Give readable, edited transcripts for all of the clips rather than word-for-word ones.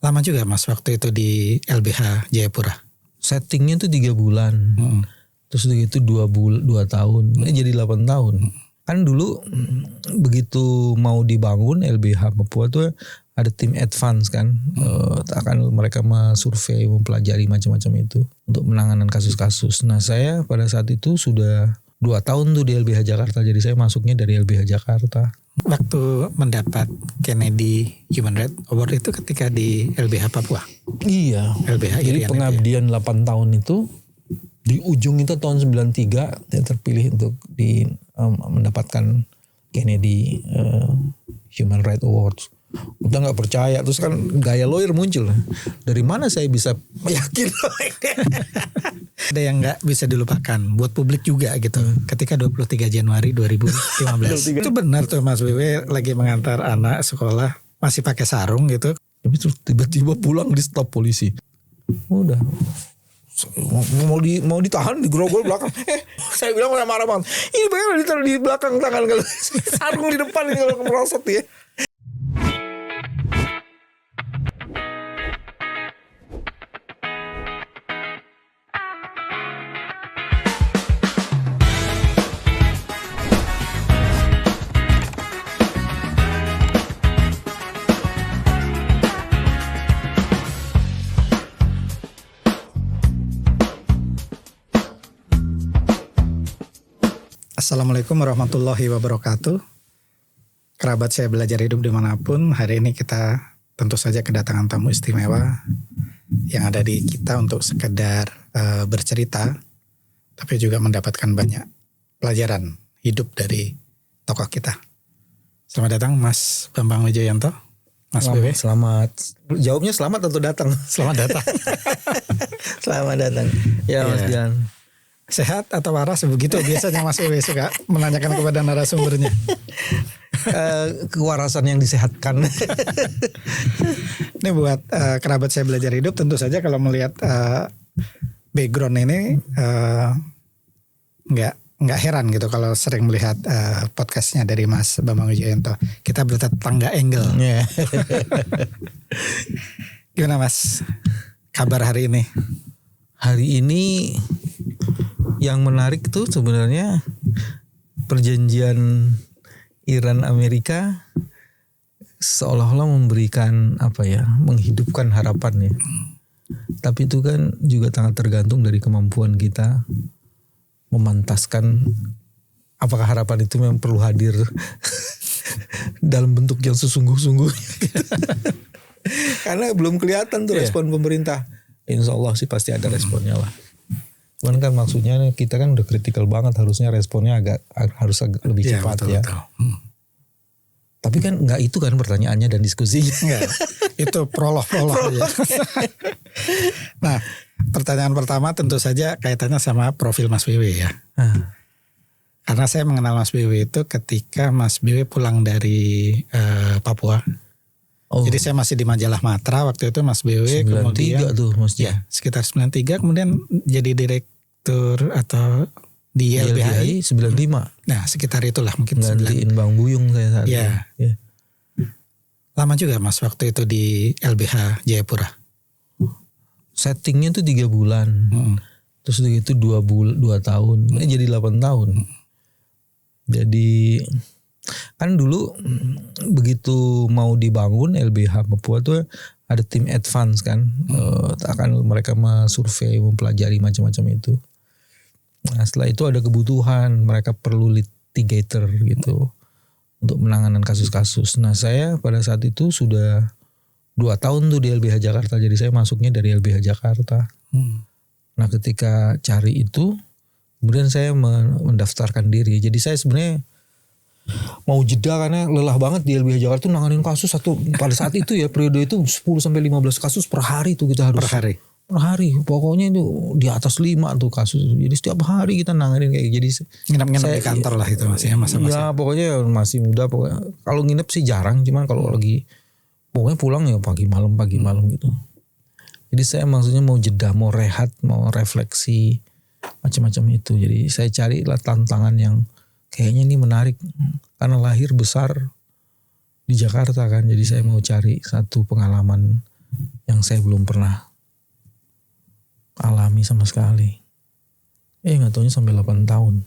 Lama juga Mas waktu itu di LBH Jayapura. Settingnya tuh 3 bulan. Terus itu 2 tahun. Jadi 8 tahun. Kan dulu begitu mau dibangun LBH Papua tuh ada tim advance kan. Akan mereka survei, mempelajari macam-macam itu untuk penanganan kasus-kasus. Nah saya pada saat itu sudah 2 tahun tuh di LBH Jakarta. Jadi saya masuknya dari LBH Jakarta. Waktu mendapat Kennedy Human Rights Award itu ketika di LBH Papua. Iya. LBH Jadi Irian pengabdian 8 tahun itu di ujung itu tahun 93 saya terpilih untuk mendapatkan Kennedy Human Rights Awards. Udah nggak percaya, terus kan gaya lawyer muncul. Dari mana saya bisa yakin? Ada yang nggak bisa dilupakan buat publik juga gitu. Ketika 23 Januari 2015 itu benar tuh Mas Wewe lagi mengantar anak sekolah masih pakai sarung gitu. Tapi terus tiba-tiba pulang di stop polisi. Udah mau ditahan di grogol belakang. Saya bilang marah banget. Ini bagaimana ditaruh di belakang tangan kalau sarung di depan ini kalau merosot ya. Assalamualaikum warahmatullahi wabarakatuh. Kerabat saya belajar hidup dimanapun, hari ini kita tentu saja kedatangan tamu istimewa yang ada di kita untuk sekedar bercerita, tapi juga mendapatkan banyak pelajaran hidup dari tokoh kita. Selamat datang Mas Bambang Wijoyanto. Mas Bebe. Selamat. Jawabnya selamat atau datang? Selamat datang. Selamat datang. Ya Mas Dian. Sehat atau waras begitu biasanya Mas Wewe suka menanyakan kepada narasumbernya. Kewarasan yang disehatkan. Ini buat kerabat saya belajar hidup, tentu saja kalau melihat background ini nggak heran gitu kalau sering melihat podcastnya dari Mas Bambang Wijoyanto. Kita bertetangga angle. Yeah. Gimana Mas kabar hari ini? Hari ini yang menarik tuh sebenarnya perjanjian Iran Amerika seolah-olah memberikan menghidupkan harapan ya. Tapi itu kan juga sangat tergantung dari kemampuan kita memantaskan apakah harapan itu memang perlu hadir dalam bentuk yang sesungguh-sungguhnya. Karena belum kelihatan tuh respon pemerintah. Insya Allah sih pasti ada responnya lah. Cuman kan maksudnya kita kan udah kritikal banget, harusnya responnya harus agak lebih cepat ya. Betul. Tapi kan nggak itu kan pertanyaannya dan diskusinya. Enggak, itu prolog aja. Nah, pertanyaan pertama tentu saja kaitannya sama profil Mas Wewe ya. Karena saya mengenal Mas Wewe itu ketika Mas Wewe pulang dari Papua. Jadi saya masih di majalah Matra waktu itu Mas Wewe, kemudian tuh Mas ya sekitar 93 kemudian jadi direktur atau di LBHI 95. Nah sekitar itulah mungkin gantiin Bang Buyung saya saat itu. Ya. Lama juga Mas waktu itu di LBH Jayapura. Settingnya tuh 3 bulan. Terus itu 2 tahun. Jadi 8 tahun. Jadi kan dulu begitu mau dibangun LBH Papua tuh ada tim advance kan. Akan mereka survei, mempelajari macam-macam itu. Nah setelah itu ada kebutuhan, mereka perlu litigator gitu untuk penanganan kasus-kasus. Nah saya pada saat itu sudah 2 tahun tuh di LBH Jakarta, jadi saya masuknya dari LBH Jakarta. Nah ketika cari itu, kemudian saya mendaftarkan diri. Jadi saya sebenarnya mau jeda karena lelah banget di LBH Jakarta tuh nanganin kasus pada saat itu ya, periode itu 10-15 kasus per hari tuh kita harus. Per hari. Pokoknya itu di atas 5 tuh kasus. Jadi setiap hari kita nanganin kayak jadi nginep-nginep di kantor lah itu masih ya masa-masa. Ya pokoknya masih muda pokoknya. Kalau nginep sih jarang, cuman kalau lagi pokoknya pulang ya pagi malam gitu. Jadi saya maksudnya mau jeda, mau rehat, mau refleksi macam-macam itu. Jadi saya carilah tantangan yang kayaknya ini menarik karena lahir besar di Jakarta kan. Jadi saya mau cari satu pengalaman yang saya belum pernah alami sama sekali. Nggak taunya sampai 8 tahun.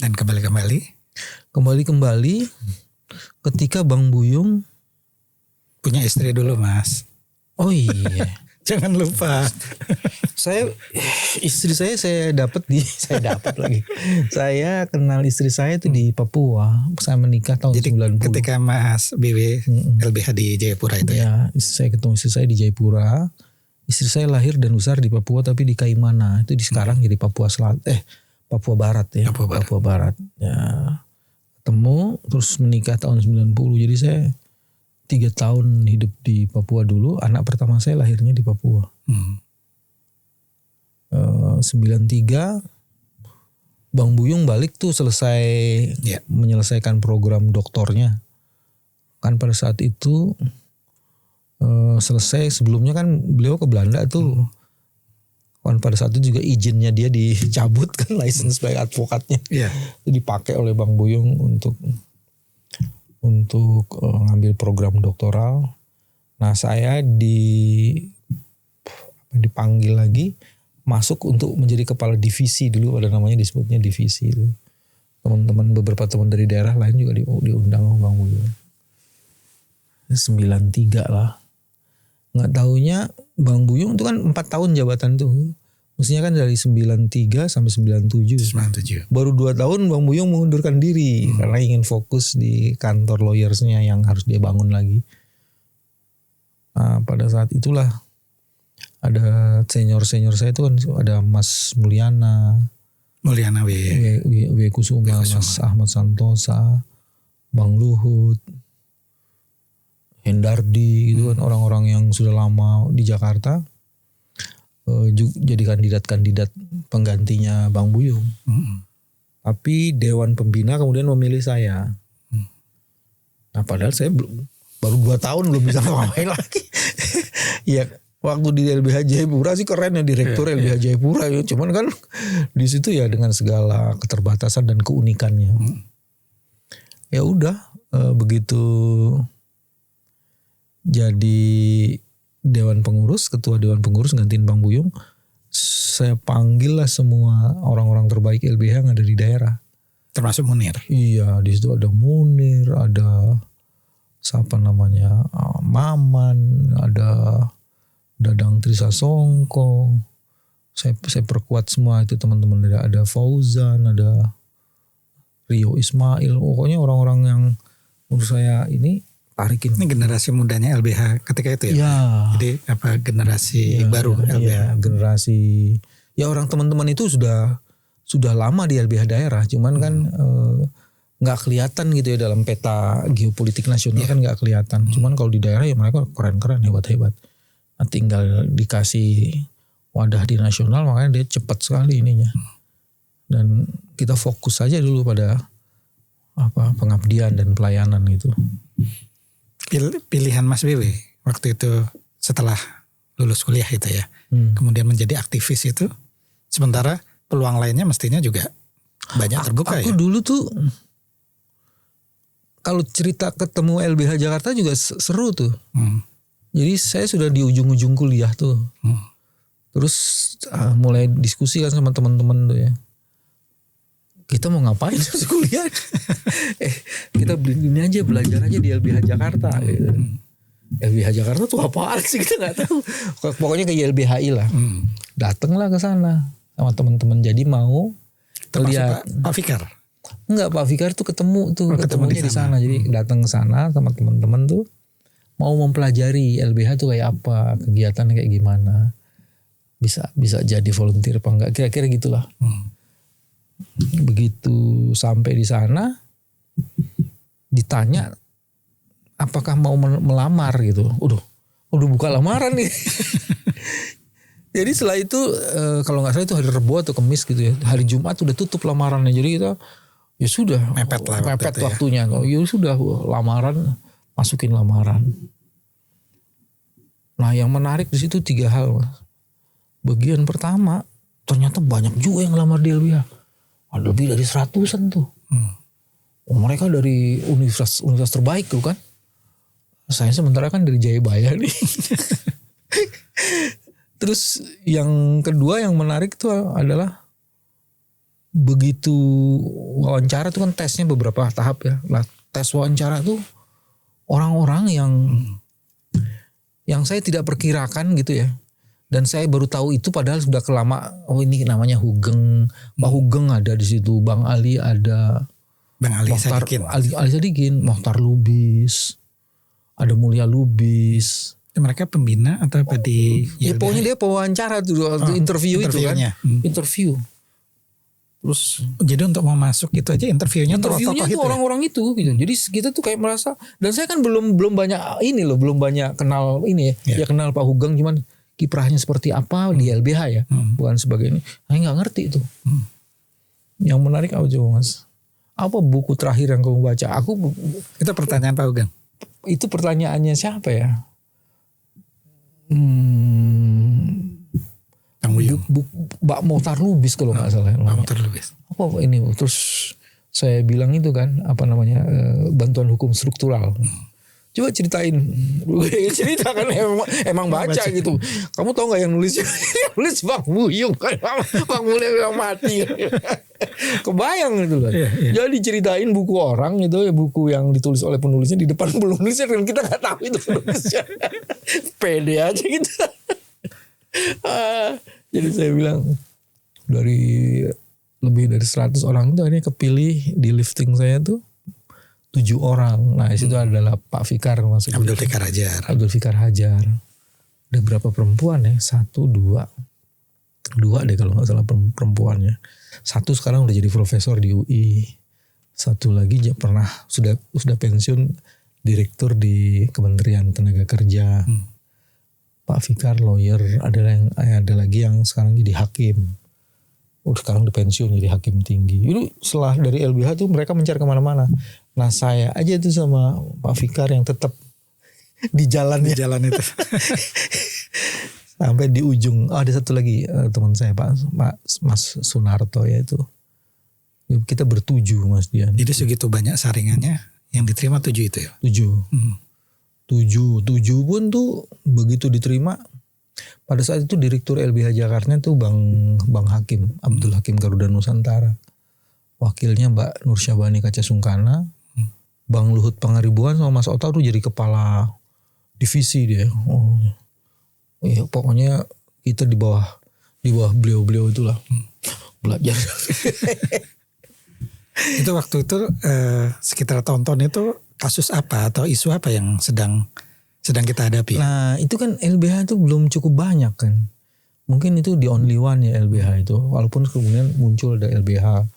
Dan kembali Kembali ketika Bang Buyung punya istri dulu, Mas. Oh iya. Jangan lupa. Istri saya dapat lagi. Saya kenal istri saya itu di Papua. Saya menikah tahun Jadi 90. ketika Mas BW LBH di Jayapura itu ya? Saya ketemu istri saya di Jayapura. Istri saya lahir dan besar di Papua tapi di Kaimana. Itu sekarang jadi Papua Papua Barat ya. Papua Barat. Ya. Ketemu terus menikah tahun 90. Jadi saya 3 tahun hidup di Papua dulu. Anak pertama saya lahirnya di Papua. 93 Bang Buyung balik tuh selesai menyelesaikan program doktornya. Kan pada saat itu selesai, sebelumnya kan beliau ke Belanda tuh. Kan pada saat itu juga izinnya dia dicabut kan, license sebagai advokatnya. Itu dipakai oleh Bang Buyung untuk ngambil program doktoral. Nah saya dipanggil lagi masuk untuk menjadi kepala divisi dulu, ada namanya disebutnya divisi itu. Beberapa teman dari daerah lain juga diundang Bang Buyung. 93 lah. Nggak taunya Bang Buyung itu kan 4 tahun jabatan tuh. Mestinya kan dari 93 sampai 97. Baru 2 tahun Bang Buyung mengundurkan diri karena ingin fokus di kantor lawyersnya yang harus dia bangun lagi. Nah, pada saat itulah ada senior saya itu kan ada Mas Mulyana W. Kusuma, Mas Ahmad Santosa, Bang Luhut, Hendardi gitu kan, orang-orang yang sudah lama di Jakarta jadi kandidat penggantinya Bang Buyung. Tapi Dewan Pembina kemudian memilih saya. Nah padahal saya baru 2 tahun belum bisa ngapain lagi. Ya waktu di LBH Jayapura sih keren ya, direktur LBH Jayapura ya. Cuman kan di situ ya dengan segala keterbatasan dan keunikannya. Ya udah begitu jadi ketua Dewan Pengurus gantiin Bang Buyung, saya panggil lah semua orang-orang terbaik LBH yang ada di daerah. Termasuk Munir. Iya, di situ ada Munir, ada siapa namanya Maman, ada Dadang Trisasongko. Saya perkuat semua itu teman-teman, ada Fauzan, ada Rio Ismail, pokoknya orang-orang yang menurut saya ini tarikin. Ini generasi mudanya LBH ketika itu ya? Ya. Jadi generasi baru LBH. Ya, generasi. Ya orang teman-teman itu sudah lama di LBH daerah, cuman kan nggak kelihatan gitu ya dalam peta geopolitik nasional kan nggak kelihatan. Cuman kalau di daerah ya mereka keren-keren, hebat-hebat. Nah, tinggal dikasih wadah di nasional, makanya dia cepat sekali ininya. Dan kita fokus saja dulu pada pengabdian dan pelayanan gitu. Pilihan Mas BW waktu itu setelah lulus kuliah itu ya, kemudian menjadi aktivis itu, sementara peluang lainnya mestinya juga banyak terbuka aku ya. Dulu tuh kalau cerita ketemu LBH Jakarta juga seru tuh. Jadi saya sudah di ujung-ujung kuliah tuh. Terus mulai diskusi kan sama teman-teman tuh ya. Kita mau ngapain kuliah? Kita ini aja, belajar aja di LBH Jakarta gitu. LBH Jakarta tuh apaan sih, kita nggak tahu. Pokoknya ke YLBHI lah. Datanglah ke sana sama teman-teman. Jadi mau lihat Pak Fikar. Enggak, Pak Fikar tuh ketemunya di sana. Jadi datang ke sana sama teman-teman tuh mau mempelajari LBH tuh kayak apa, kegiatannya kayak gimana. Bisa jadi volunteer apa enggak, kira-kira gitulah. Begitu sampai di sana ditanya apakah mau melamar gitu. Udah buka lamaran nih. Jadi setelah itu kalau nggak salah itu hari Rabu atau Kamis gitu ya. Hari Jumat udah tutup lamarannya. Jadi kita ya sudah mepet waktunya. Ya sudah lamaran, masukin lamaran. Nah yang menarik di situ 3 hal, Mas. Bagian pertama ternyata banyak juga yang lamar di LBH. Ada lebih dari 100-an tuh. Mereka dari universitas terbaik tuh kan. Saya sementara kan dari Jayabaya nih. Terus yang kedua yang menarik tuh adalah begitu wawancara tuh kan tesnya beberapa tahap ya. Nah, tes wawancara tuh orang-orang yang saya tidak perkirakan gitu ya. Dan saya baru tahu itu padahal sudah kelama. Oh ini namanya Hugeng. Pak Hugeng ada di situ. Bang Ali ada. Bang Ali Sadikin. Ali Sadikin. Mohtar Lubis. Ada Mulia Lubis. Mereka pembina atau apa di? Ya pokoknya dia pewawancara tuh. Interview itu kan. Interview. Terus jadi untuk mau masuk itu aja interviewnya tuh orang-orang itu gitu. Jadi kita tuh kayak merasa, dan saya kan belum banyak ini loh, belum banyak kenal ini ya. Ya kenal Pak Hugeng cuman kiprahnya seperti apa di LBH ya. Bukan sebagai ini. Saya nggak ngerti itu. Yang menarik apa coba Mas? Apa buku terakhir yang kamu baca? Itu pertanyaan Pak Hugeng. Itu pertanyaannya siapa ya? Mbak Mohtar Lubis kalau nggak salah. Mbak Mohtar Lubis. Apa ini? Terus saya bilang itu kan apa namanya bantuan hukum struktural. Coba ceritain. Ceritakan emang baca gitu. Kamu tahu nggak yang nulis Bang Buyung kan? Bang Mulya yang mati. Kebayang gitu kan. Jadi ceritain buku orang itu ya, buku yang ditulis oleh penulisnya di depan penulisnya dan kita nggak tahu itu penulisnya. Pede aja gitu. Jadi saya bilang dari lebih dari 100 orang itu akhirnya kepilih di lifting saya tuh 7 orang. Nah di situ adalah Pak Fikar masuk. Abdul Fikar Hajar. Ada berapa perempuan ya? 1, 2 deh kalau nggak salah perempuannya. 1 sekarang udah jadi profesor di UI. 1 lagi sudah pensiun direktur di Kementerian Tenaga Kerja. Pak Fikar lawyer, ada lagi yang sekarang jadi hakim. Sekarang udah pensiun jadi hakim tinggi. Itu setelah dari LBH tuh mereka mencari kemana-mana. Nah saya aja tuh sama Pak Fikar yang tetap di jalan itu. Sampai di ujung. Ada satu lagi teman saya Mas Sunarto ya itu. Kita ber-7 Mas Dian. Jadi segitu banyak saringannya yang diterima 7 itu ya? 7. 7 pun tuh begitu diterima. Pada saat itu direktur LBH Jakarta tuh Bang Hakim, Abdul Hakim Garuda Nusantara. Wakilnya Mbak Nur Syabani Kaca Sungkana. Bang Luhut Pangaribuan sama Mas Ota tuh jadi kepala divisi dia. Ya, pokoknya kita di bawah beliau-beliau itulah. Belajar. Itu waktu itu sekitar tahun-tahun itu kasus apa atau isu apa yang sedang kita hadapi? Nah itu kan LBH itu belum cukup banyak kan. Mungkin itu the only one ya LBH itu. Walaupun kemudian muncul ada LBH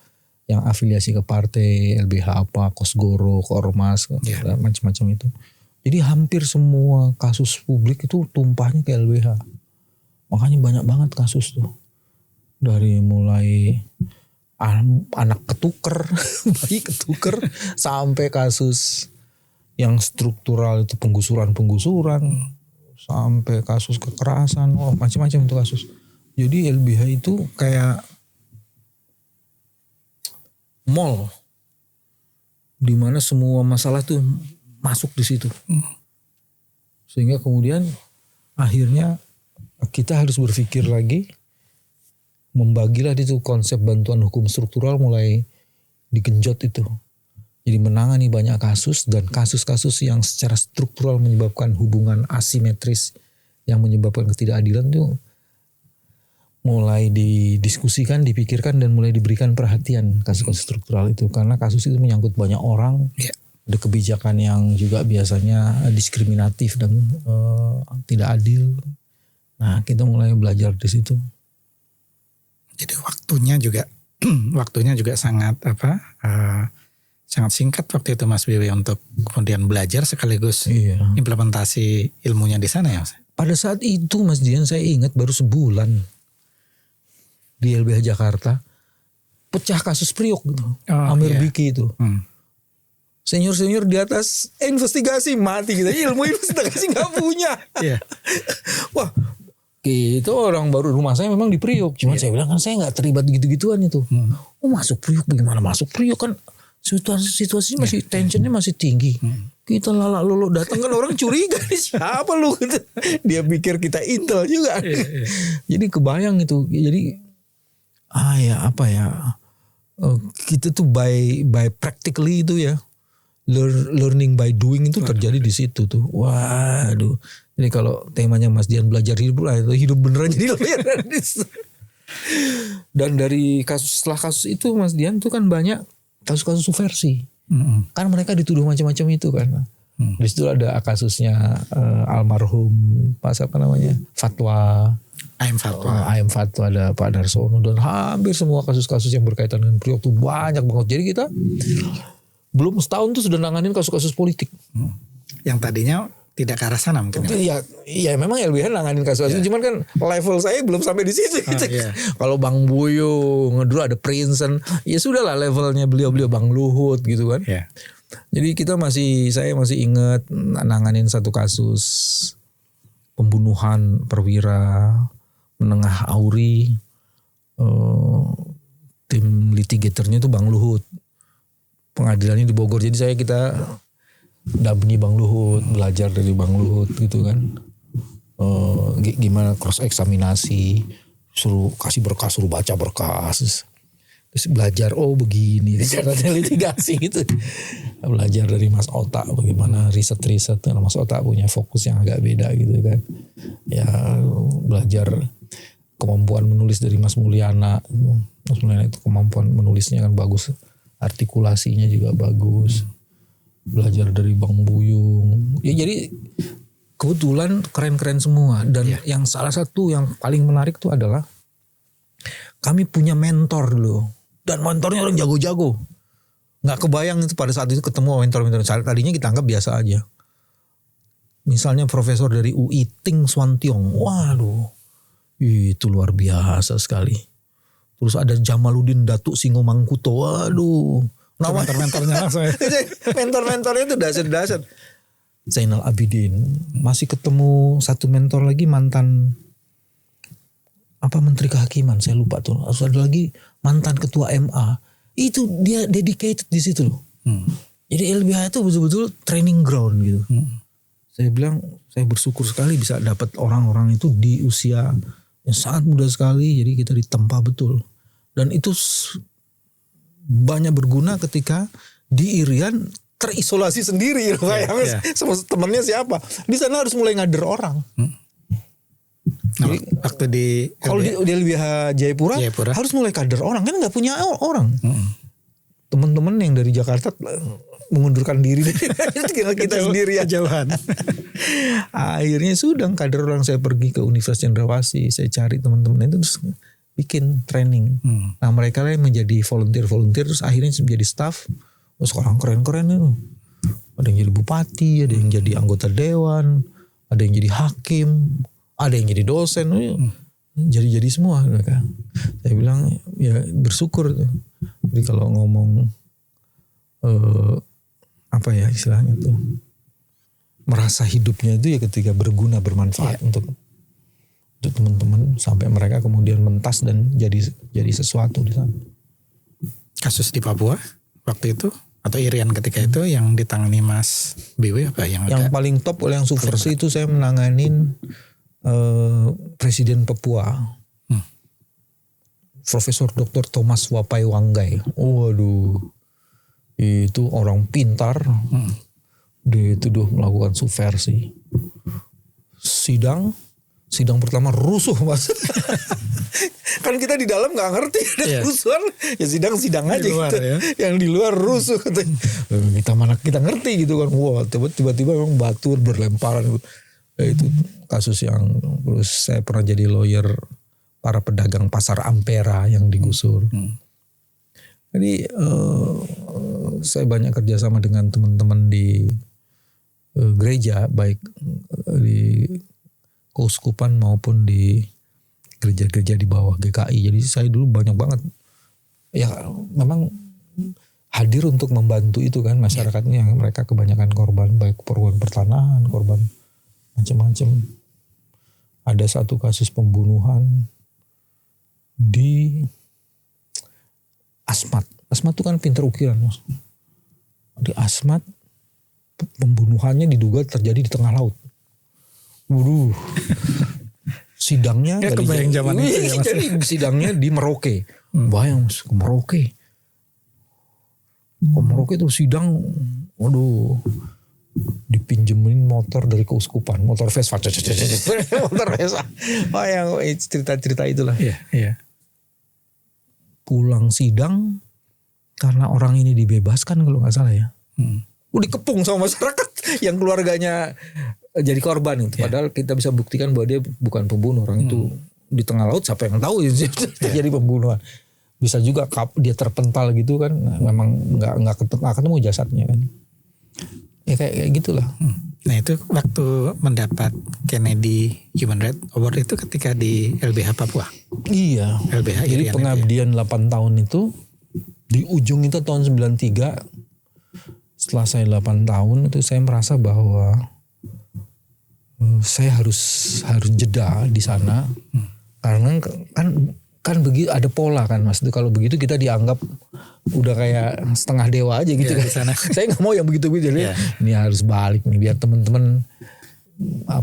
yang afiliasi ke partai, LBH apa, Kosgoro, Kormas, macam-macam itu. Jadi hampir semua kasus publik itu tumpahnya ke LBH. Makanya banyak banget kasus tuh. Dari mulai anak ketuker, bayi ketuker, sampai kasus yang struktural itu penggusuran, sampai kasus kekerasan, macam-macam itu kasus. Jadi LBH itu kayak mall, di mana semua masalah tuh masuk di situ. Sehingga kemudian akhirnya kita harus berpikir lagi. Membagilah itu konsep bantuan hukum struktural mulai digenjot itu. Jadi menangani banyak kasus dan kasus-kasus yang secara struktural menyebabkan hubungan asimetris yang menyebabkan ketidakadilan itu mulai didiskusikan, dipikirkan dan mulai diberikan perhatian kasus-kasus struktural itu. Karena kasus itu menyangkut banyak orang. Ada kebijakan yang juga biasanya diskriminatif dan tidak adil. Nah kita mulai belajar di situ. Jadi waktunya juga sangat sangat singkat waktu itu Mas Bibi untuk kemudian belajar sekaligus implementasi ilmunya di sana ya Mas. Pada saat itu Mas Dian saya ingat baru sebulan di LBH Jakarta pecah kasus Priok gitu. Amir Biki itu. Senior-senior di atas investigasi mati kita. Ilmu investigasi gak punya. Wah gitu, orang baru rumah saya memang di Priok. Cuma saya bilang kan saya gak terlibat gitu-gituan itu. Masuk Priok bagaimana masuk Priok kan Situasinya masih tensionnya masih tinggi. Kita lalak lulu datang kan orang curiga nih siapa lu? Dia pikir kita intel juga. Jadi kebayang itu. Jadi kita tuh by practically itu ya. Learning by doing itu terjadi di situ tuh. Waduh. Jadi kalau temanya Mas Dian belajar hidup lah, itu hidup beneran jadi lawyer. Dan dari setelah kasus itu Mas Dian tuh kan banyak kasus-kasus subversi. Kan mereka dituduh macam-macam itu kan. Di situ ada kasusnya almarhum Fatwa. AM Fatwa, ada Pak Darsono, dan hampir semua kasus-kasus yang berkaitan dengan Priok tuh banyak banget. Jadi kita belum setahun tuh sudah nanganin kasus-kasus politik. Yang tadinya tidak ke arah sana mungkin. Iya memang LBH nanganin kasus-kasus, cuman kan level saya belum sampai di situ. Kalau Bang Buyung, dulu ada Prinsen, ya sudahlah levelnya beliau Bang Luhut gitu kan. Jadi saya masih ingat nanganin satu kasus pembunuhan perwira menengah Auri, tim litigatornya itu Bang Luhut, pengadilannya di Bogor. Jadi kita dampingi Bang Luhut, belajar dari Bang Luhut gitu kan, gimana cross eksaminasi, suruh kasih berkas, suruh baca berkas, terus belajar begini caranya litigasi gitu. Belajar dari Mas Otak bagaimana riset. Mas Otak punya fokus yang agak beda gitu kan. Ya belajar kemampuan menulis dari Mas Mulyana. Mas Mulyana itu kemampuan menulisnya kan bagus, artikulasinya juga bagus. Belajar dari Bang Buyung. Ya jadi kebetulan keren-keren semua. Dan yang salah satu yang paling menarik itu adalah kami punya mentor dulu. Dan mentornya orang jago-jago. Gak kebayang itu pada saat itu ketemu mentor-mentor. Tadinya kita anggap biasa aja. Misalnya profesor dari UI Ting Swantiong. Waduh. Itu luar biasa sekali. Terus ada Jamaluddin Datuk Singo Mangkuto. Waduh. Nama mentor-mentornya langsung ya. Mentor-mentornya itu dasar-dasar. Zainal Abidin. Masih ketemu satu mentor lagi mantan Menteri Kehakiman. Saya lupa tuh. Terus ada lagi mantan ketua MA. Itu dia dedicated di situ loh. Jadi LBH itu betul-betul training ground gitu. Saya bilang saya bersyukur sekali bisa dapat orang-orang itu di usia yang sangat muda sekali. Jadi kita ditempa betul. Dan itu banyak berguna ketika di Irian terisolasi sendiri. Sama temennya siapa. Di sana harus mulai ngader orang. Jadi, waktu kalau di LBH Jayapura harus mulai kader orang, kan nggak punya orang. Teman-teman yang dari Jakarta mengundurkan diri, tinggal kita sendiri ya jauhan. Akhirnya sudah kader orang, saya pergi ke Universitas Cendrawasih, saya cari teman-teman itu terus bikin training. Nah mereka lah menjadi volunteer terus akhirnya menjadi staff. Terus orang keren-keren itu. Ada yang jadi bupati, ada yang jadi anggota dewan, ada yang jadi hakim, ada yang jadi dosen, jadi semua mereka. Saya bilang ya bersyukur. Jadi kalau ngomong istilahnya tuh merasa hidupnya itu ya ketika berguna bermanfaat untuk teman-teman sampai mereka kemudian mentas dan jadi sesuatu di sana. Kasus di Papua waktu itu atau Irian ketika itu yang ditangani Mas BW apa yang paling top oleh yang subversi itu saya menanganin Presiden Papua, Profesor Dr. Thomas Wapai Wanggai. Waduh, itu orang pintar. Dia tuduh melakukan subversi. Sidang pertama rusuh Mas. Kan kita di dalam nggak ngerti ada kerusuhan, ya sidang aja luar, gitu. Yang di luar rusuh. Kita ngerti gitu kan. Wah, tiba-tiba memang batu berlemparan. Itu kasus yang terus saya pernah jadi lawyer para pedagang pasar Ampera yang digusur. Jadi saya banyak kerjasama dengan teman-teman di gereja, baik di keuskupan maupun di gereja-gereja di bawah GKI. Jadi saya dulu banyak banget ya memang hadir untuk membantu itu kan masyarakatnya yang mereka kebanyakan korban, baik korban pertanahan, korban macam-macam. Ada satu kasus pembunuhan di Asmat. Asmat itu kan pinter ukiran Mas. di Asmat pembunuhannya diduga terjadi di tengah laut. Waduh. Sidangnya Ya, kebayang zaman itu ya, Mas. Jadi sidangnya di Merauke. Bayang Mas, ke Merauke. Ke Merauke itu sidang, waduh, dipinjemin motor dari keuskupan, motor Vespa, motor Vespa. Bayang cerita-cerita itulah. Iya. Pulang sidang karena orang ini dibebaskan kalau nggak salah ya. Dikepung sama masyarakat yang keluarganya jadi korban itu. Padahal kita bisa buktikan bahwa dia bukan pembunuh. Orang itu di tengah laut siapa yang tahu jadi pembunuhan. Bisa juga dia terpental gitu kan, memang nggak ketemu jasadnya kan. Ya kayak gitulah. Nah itu waktu mendapat Kennedy Human Rights Award itu ketika di LBH Papua. Iya. LBH. Jadi pengabdian 8 tahun itu di ujung itu tahun 93. Setelah saya 8 tahun itu saya merasa bahwa saya harus jeda di sana karena kan begitu ada pola kan Mas. Itu kalau begitu kita dianggap udah kayak setengah dewa aja gitu kan. Sana. Saya nggak mau yang begitu jadi ini harus balik nih biar teman-teman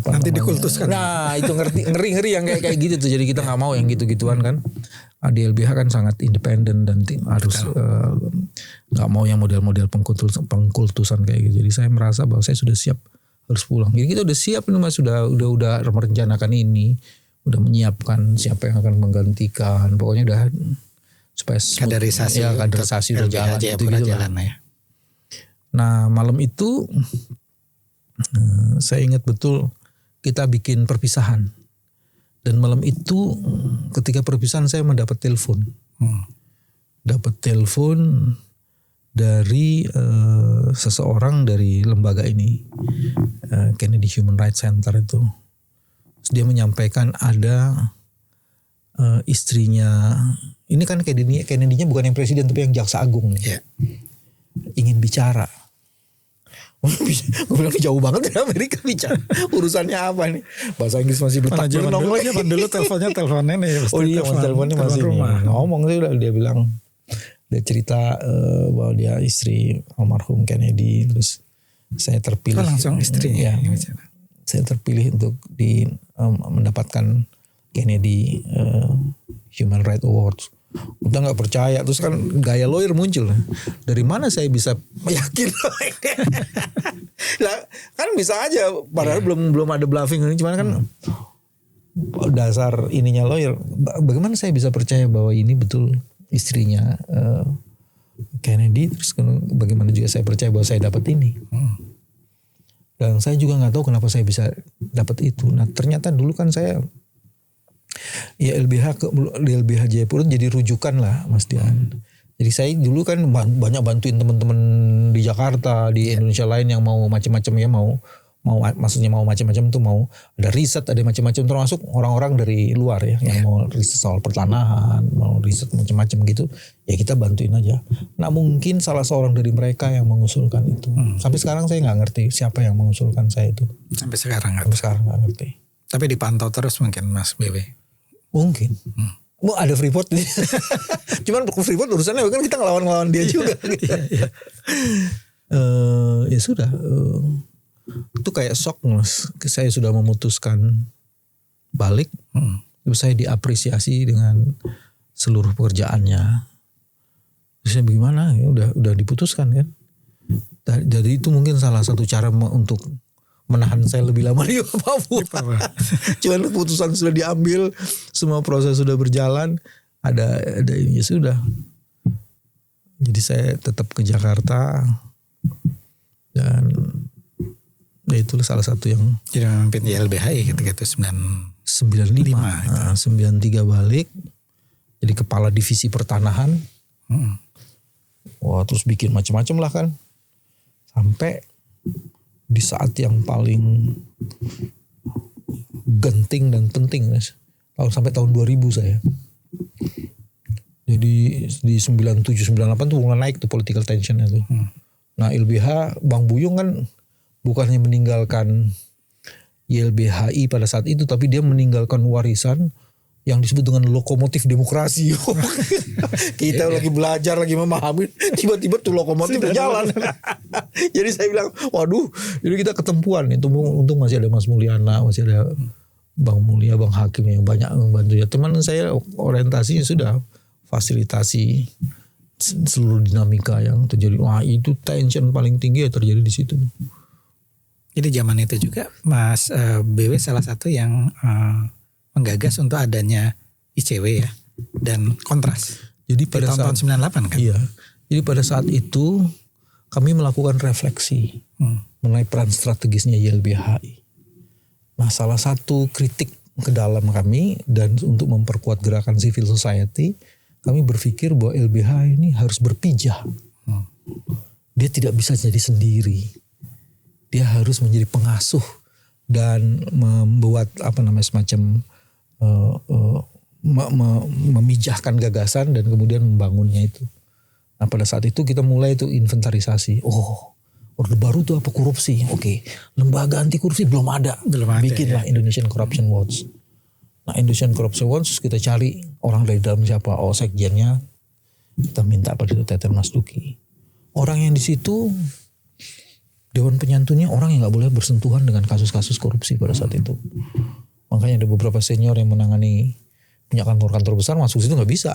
nanti dikultuskan. Nah itu ngeri yang kayak gitu tuh. Jadi kita nggak mau yang gitu-gituan kan. Di LBH kan sangat independen dan harus nggak mau yang model-model pengkultusan kayak gitu. Jadi saya merasa bahwa saya sudah siap harus pulang. Jadi kita udah siap nih Mas, sudah merencanakan ini, udah menyiapkan siapa yang akan menggantikan. Pokoknya udah supaya kaderisasi udah jalan gitu ya. Nah malam itu saya ingat betul kita bikin perpisahan. Dan malam itu ketika perpisahan saya mendapat telepon. Dapat telepon dari seseorang dari lembaga ini. Kennedy Human Rights Center itu. Terus dia menyampaikan ada istrinya. Ini kan Kennedy-nya bukan yang presiden tapi yang jaksa agung nih. Ingin bicara. Gue bilang jauh banget dari Amerika bicara. Urusannya apa nih? Bahasa Inggris masih butak. Zaman dulu teleponnya nih. Oh iya teleponnya masih rumah. Ngomong sih udah dia bilang. Dia cerita bahwa dia istri almarhum Kennedy. Terus saya terpilih. Langsung istrinya. Ya, saya terpilih untuk mendapatkan Kennedy Human Rights Award. Udah nggak percaya, terus kan gaya lawyer muncul. Dari mana saya bisa yakin? Lah, kan bisa aja, padahal belum ada bluffing ini, cuman kan dasar ininya lawyer. Bagaimana saya bisa percaya bahwa ini betul istrinya Kennedy? Terus bagaimana juga saya percaya bahwa saya dapat ini? Dan saya juga nggak tahu kenapa saya bisa dapat itu. Nah ternyata dulu kan saya ya di LBH Jayapura jadi rujukan lah Mas Dian. Jadi saya dulu kan banyak bantuin teman-teman di Jakarta, di Indonesia lain yang mau macam-macam ya, maksudnya mau macam-macam tuh, mau ada riset, ada macam-macam, termasuk orang-orang dari luar ya yang mau riset soal pertanahan, mau riset macam-macam gitu. Ya kita bantuin aja. Nah mungkin salah seorang dari mereka yang mengusulkan itu. Sampai sekarang saya nggak ngerti siapa yang mengusulkan saya itu. Sampai sekarang nggak ngerti. Tapi dipantau terus mungkin Mas BW. Mungkin. Ada Freeport nih. Cuman Freeport urusannya kan kita ngelawan dia juga. Ya sudah. Itu kayak shock Mas. Saya sudah memutuskan balik. Terus saya diapresiasi dengan seluruh pekerjaannya. Terus bagaimana? Ya udah diputuskan kan. Jadi itu mungkin salah satu cara untuk menahan saya lebih lama di Papua. Cuman keputusan sudah diambil, semua proses sudah berjalan, ada ini ya sudah. Jadi saya tetap ke Jakarta dan ya itulah salah satu yang jadi memimpin di LBH ketika itu 95. 93 balik jadi kepala divisi pertanahan. Wah terus bikin macam-macam lah kan sampai di saat yang paling genting dan penting sampai tahun 2000 saya. Jadi di 97-98 tuh mulai naik tuh political tensionnya tuh. Nah LBH Bang Buyung kan bukannya meninggalkan YLBHI pada saat itu, tapi dia meninggalkan warisan yang disebut dengan lokomotif demokrasi. Kita lagi belajar, lagi memahami, tiba-tiba tuh lokomotif berjalan. Jadi saya bilang, waduh, jadi kita ketempuan. Itu untung masih ada Mas Mulyana, masih ada Bang Mulia, Bang Hakim yang banyak membantu. Ya teman saya orientasinya sudah fasilitasi seluruh dinamika yang terjadi. Wah itu tension paling tinggi ya terjadi di situ. Jadi zaman itu juga Mas BW salah satu yang menggagas untuk adanya ICW ya dan kontras. Jadi pada tahun 98 kan? Iya. Jadi pada saat itu kami melakukan refleksi mengenai peran strategisnya YLBHI. Nah, salah satu kritik ke dalam kami dan untuk memperkuat gerakan civil society, kami berpikir bahwa LBH ini harus berpijak. Dia tidak bisa jadi sendiri. Dia harus menjadi pengasuh dan membuat semacam memijahkan gagasan dan kemudian membangunnya itu. Nah pada saat itu kita mulai itu inventarisasi. Orde Baru itu apa korupsi? Oke, lembaga anti korupsi belum ada. Bikinlah ya. Indonesian Corruption Watch. Nah Indonesian Corruption Watch kita cari orang dari dalam siapa? Sekjennya kita minta pada itu Teten Mas Duki. Orang yang di situ Dewan Penyantunnya orang yang nggak boleh bersentuhan dengan kasus-kasus korupsi pada saat itu. Makanya ada beberapa senior yang menangani punya kantor-kantor besar masuk situ nggak bisa.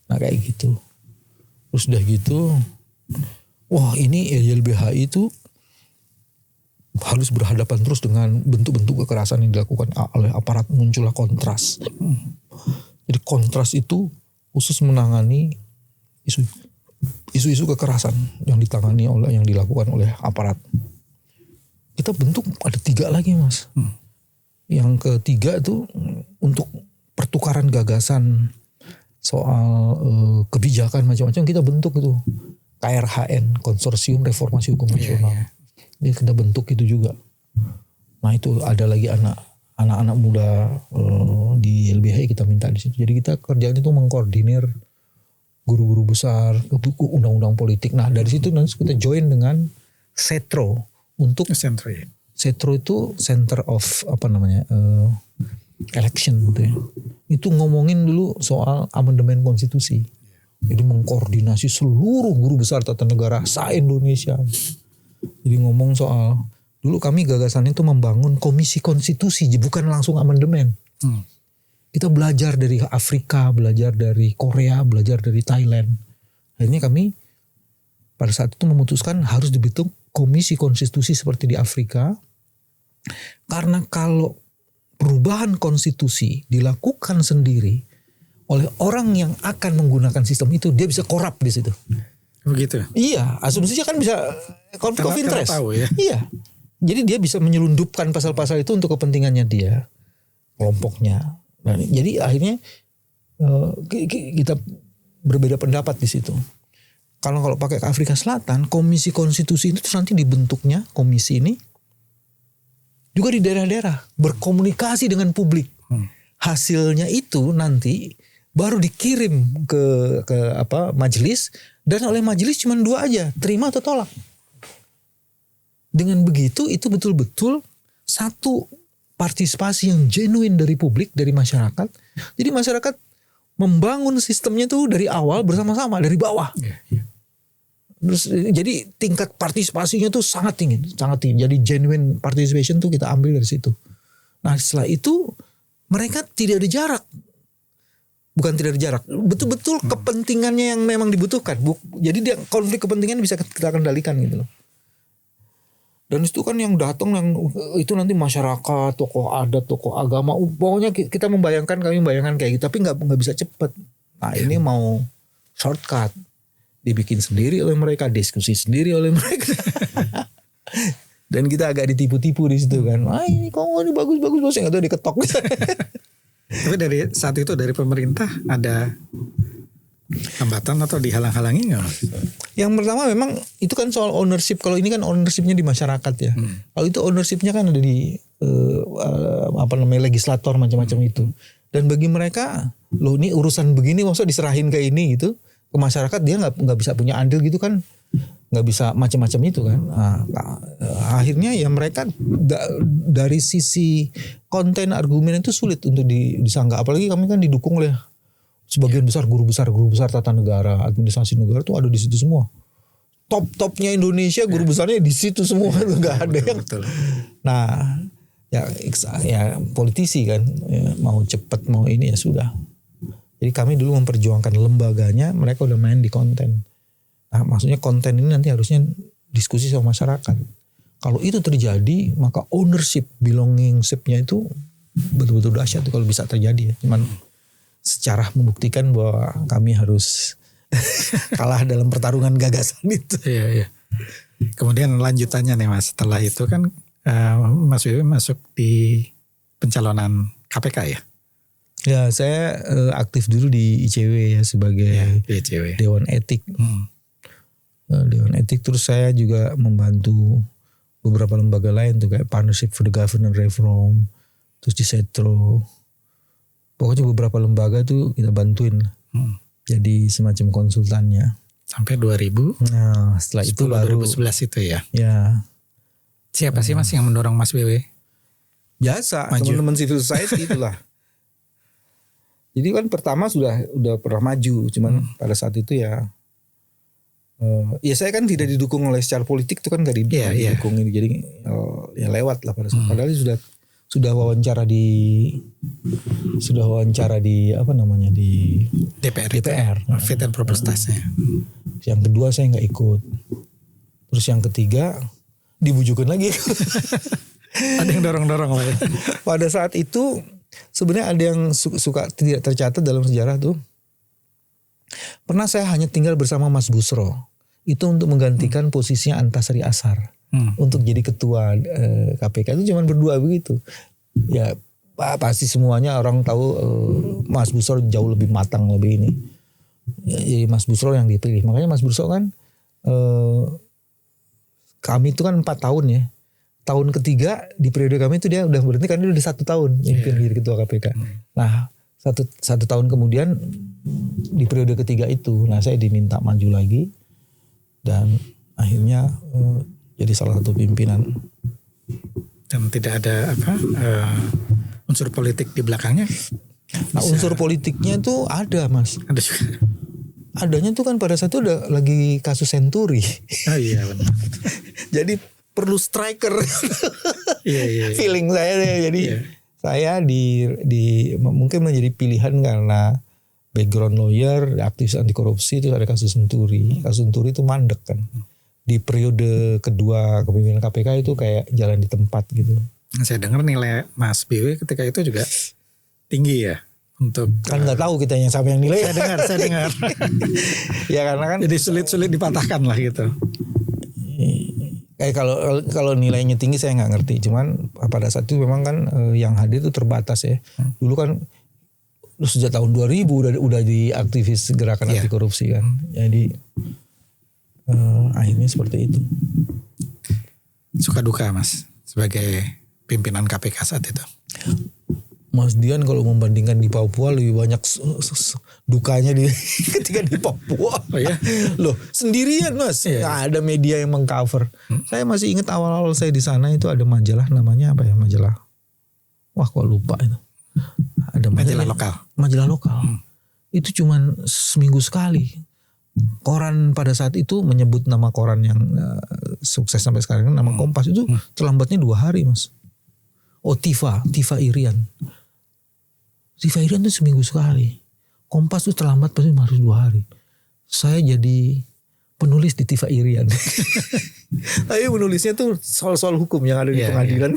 Nah kayak gitu. Terus udah gitu, wah ini YLBHI itu harus berhadapan terus dengan bentuk-bentuk kekerasan yang dilakukan oleh aparat. Muncullah kontras. Jadi kontras itu khusus menangani isu-isu kekerasan yang ditangani oleh yang dilakukan oleh aparat. Kita bentuk ada 3 lagi Mas. Yang ketiga itu untuk pertukaran gagasan soal kebijakan macam-macam kita bentuk itu KRHN, Konsorsium Reformasi Hukum Nasional. Dia kita bentuk itu juga. Nah itu ada lagi anak-anak muda di LBH kita minta di situ. Jadi kita kerjaan itu mengkoordinir guru-guru besar, buku undang-undang politik. Nah dari situ nanti kita join dengan Setro untuk Setro itu Center of Election gitu ya. Itu ngomongin dulu soal amandemen konstitusi. Jadi mengkoordinasi seluruh guru besar tata negara se-Indonesia. Jadi ngomong soal dulu kami gagasan itu membangun komisi konstitusi bukan langsung amandemen. Kita belajar dari Afrika, belajar dari Korea, belajar dari Thailand. Akhirnya kami pada saat itu memutuskan harus dibentuk komisi konstitusi seperti di Afrika. Karena kalau perubahan konstitusi dilakukan sendiri oleh orang yang akan menggunakan sistem itu, dia bisa korup di situ. Begitu. Iya, asumsinya kan bisa konflik of interest. Tahu, ya? Iya. Jadi dia bisa menyelundupkan pasal-pasal itu untuk kepentingannya dia, kelompoknya. Nah, jadi akhirnya kita berbeda pendapat di situ. Kalau pakai ke Afrika Selatan, komisi konstitusi itu nanti dibentuknya komisi ini juga di daerah-daerah berkomunikasi dengan publik. Hasilnya itu nanti baru dikirim ke majelis dan oleh majelis cuma 2 aja, terima atau tolak. Dengan begitu itu betul-betul satu partisipasi yang genuine dari publik, dari masyarakat. Jadi masyarakat membangun sistemnya tuh dari awal bersama-sama dari bawah. Terus jadi tingkat partisipasinya tuh sangat tinggi. Jadi genuine participation tuh kita ambil dari situ. Nah setelah itu mereka tidak ada jarak. Bukan tidak ada jarak. Betul-betul kepentingannya yang memang dibutuhkan. Jadi dia konflik kepentingan bisa kita kendalikan gitu loh. Dan itu kan yang datang yang itu nanti masyarakat, tokoh adat, tokoh agama. Pokoknya kita kami membayangkan kayak gitu. Tapi nggak bisa cepat. Nah ini mau shortcut. Dibikin sendiri oleh mereka, diskusi sendiri oleh mereka. Dan kita agak ditipu-tipu di situ kan. Ini kok ini bagus saya nggak tahu diketok. Tapi dari saat itu dari pemerintah ada hambatan atau dihalang-halangi nggak? Yang pertama memang itu kan soal ownership. Kalau ini kan ownershipnya di masyarakat ya. Kalau itu ownershipnya kan ada di legislator macam-macam itu. Dan bagi mereka, loh ini urusan begini maksudnya diserahin ke ini gitu. Ke masyarakat dia nggak bisa punya andil gitu kan, nggak bisa macam-macam itu kan. Akhirnya ya mereka dari sisi konten argumen itu sulit untuk disangka. Apalagi kami kan didukung oleh sebagian besar guru besar tata negara, administrasi negara tuh ada di situ semua. Top-topnya Indonesia guru besarnya di situ semua, nggak ada yang. Betul. Nah, ya politisi kan, ya, mau cepat mau ini ya sudah. Jadi kami dulu memperjuangkan lembaganya, mereka udah main di konten. Nah, maksudnya konten ini nanti harusnya diskusi sama masyarakat. Kalau itu terjadi, maka ownership, belongingship-nya itu betul-betul dahsyat kalau bisa terjadi ya. Cuman secara membuktikan bahwa kami harus kalah dalam pertarungan gagasan itu. Iya, iya. Kemudian lanjutannya nih Mas, setelah itu kan Mas Wiwi masuk di pencalonan KPK ya? Ya, saya aktif dulu di ICW ya sebagai ICW. Dewan Etik. Dewan Etik, terus saya juga membantu beberapa lembaga lain tuh kayak Partnership for the Governance Reform, terus di Setro. Pokoknya beberapa lembaga tuh kita bantuin. Jadi semacam konsultannya. Sampai 2000. Nah, setelah itu baru 2011 itu ya. Ya. Siapa sih Mas yang mendorong Mas Wiwi? Biasa, Maju. teman-teman civil society itulah. Jadi kan pertama udah pernah maju, cuman pada saat itu ya saya kan tidak didukung oleh secara politik itu kan gak didukung ini, jadi ya lewat lah pada saat. Padahal sudah wawancara di apa namanya di DPR. Fit and proper test-nya. Yang kedua saya nggak ikut. Terus yang ketiga dibujukin lagi. Ada yang dorong-dorong lah ya. Pada saat itu sebenarnya ada yang suka tidak tercatat dalam sejarah tuh. Pernah saya hanya tinggal bersama Mas Busro. Itu untuk menggantikan posisinya Antasari Ashar. Untuk jadi ketua KPK itu cuma berdua begitu. Ya pasti semuanya orang tahu Mas Busro jauh lebih matang lebih ini. Jadi Mas Busro yang dipilih. Makanya Mas Busro kan kami itu kan 4 tahun ya. Tahun ketiga di periode kami itu dia udah berhenti karena dia udah 1 tahun mimpin jadi ketua KPK. Nah satu tahun kemudian di periode ketiga itu, nah saya diminta maju lagi dan akhirnya jadi salah satu pimpinan. Dan tidak ada unsur politik di belakangnya? Nah unsur politiknya itu ada Mas. Ada juga. Adanya tuh kan pada saat itu udah lagi kasus Senturi. Oh iya benar. Jadi perlu striker. Iya. Feeling saya deh. Jadi saya di mungkin menjadi pilihan karena background lawyer, aktivis anti korupsi, itu ada kasus Senturi. Kasus Senturi itu mandek kan. Di periode kedua kepemimpinan KPK itu kayak jalan di tempat gitu. Saya dengar nilai Mas Wiwi ketika itu juga tinggi ya. Untuk kan nggak tahu kita yang siapa yang nilai. Saya dengar. Ya karena kan jadi sulit dipatahkan lah gitu. Kayak kalau nilainya tinggi saya nggak ngerti. Cuman pada saat itu memang kan yang hadir itu terbatas ya. Dulu kan sejak tahun 2000 udah di aktivis gerakan anti korupsi kan. Jadi akhirnya seperti itu. Suka duka Mas sebagai pimpinan KPK saat itu. Mas Dian kalau membandingkan di Papua lebih banyak dukanya ketika di Papua. Oh ya? Loh sendirian Mas. Nggak ada media yang mengcover. Saya masih ingat awal-awal saya di sana itu ada majalah namanya apa ya majalah. Wah kok lupa itu. Ada majalah lokal. Majalah lokal. Itu cuman seminggu sekali. Koran pada saat itu menyebut nama koran yang sukses sampai sekarang nama Kompas itu terlambatnya 2 hari Mas. Oh Tifa Irian. Tifa Irian itu seminggu sekali. Kompas itu terlambat pasti harus 2 hari. Saya jadi penulis di Tifa Irian. Tapi menulisnya tuh soal-soal hukum yang ada di pengadilan.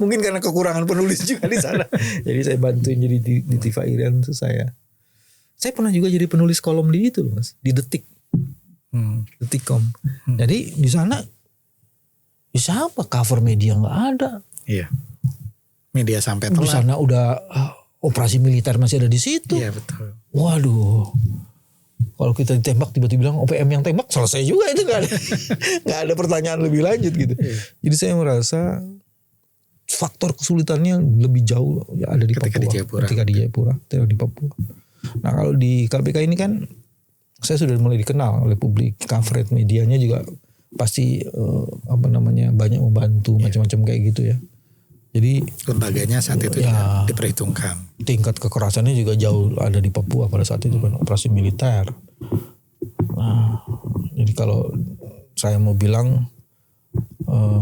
Mungkin karena kekurangan penulis juga di sana. Jadi saya bantuin jadi di Tifa Irian itu saya pernah juga jadi penulis kolom di itu Mas, di Detik. Detikcom. Jadi di sana bisa apa cover media nggak ada. Iya. Media sampai telat. Di sana udah operasi militer masih ada di situ. Iya betul. Waduh. Kalau kita ditembak tiba-tiba bilang OPM yang tembak selesai juga itu nggak ada pertanyaan lebih lanjut gitu. Iya. Jadi saya merasa faktor kesulitannya lebih jauh ada di Papua. Ketika di Jayapura, tidak di Papua. Nah kalau di KPK ini kan saya sudah mulai dikenal oleh publik, coverage medianya juga pasti banyak membantu macam-macam kayak gitu ya. Jadi lembaganya saat itu juga diperhitungkan. Tingkat kekerasannya juga jauh ada di Papua pada saat itu kan, operasi militer. Nah, jadi kalau saya mau bilang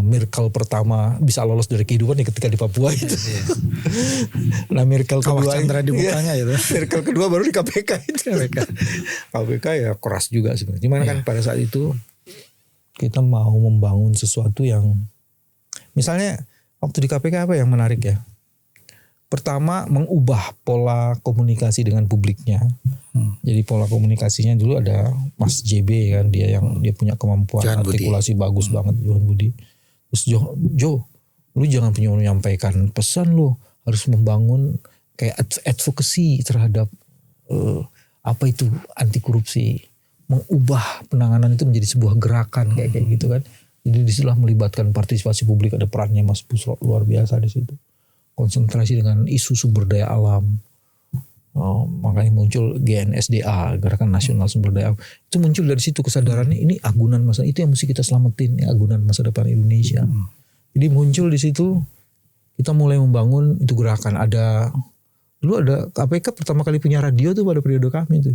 miracle pertama bisa lolos dari kehidupan ya ketika di Papua itu. Nah miracle kedua Chandra dibukanya itu. Miracle kedua baru di KPK itu. KPK ya keras juga sebenarnya. Cuman kan pada saat itu kita mau membangun sesuatu yang misalnya waktu di KPK apa yang menarik ya? Pertama mengubah pola komunikasi dengan publiknya. Jadi pola komunikasinya dulu ada Mas JB kan, dia punya kemampuan Johan artikulasi bagus banget, Johan Budi. Terus Jo, lu jangan punya menyampaikan pesan, lu harus membangun kayak advocacy terhadap apa itu anti korupsi, mengubah penanganan itu menjadi sebuah gerakan kayak gitu kan. Jadi disitulah melibatkan partisipasi publik, ada perannya Mas Busro luar biasa di situ. Konsentrasi dengan isu sumber daya alam. Makanya muncul GNSDA, Gerakan Nasional Sumber Daya Alam. Itu muncul dari situ kesadarannya ini agunan masa, itu yang mesti kita selamatin, ini agunan masa depan Indonesia. Jadi muncul di situ kita mulai membangun itu gerakan. Dulu ada KPK pertama kali punya radio tuh pada periode kami tuh.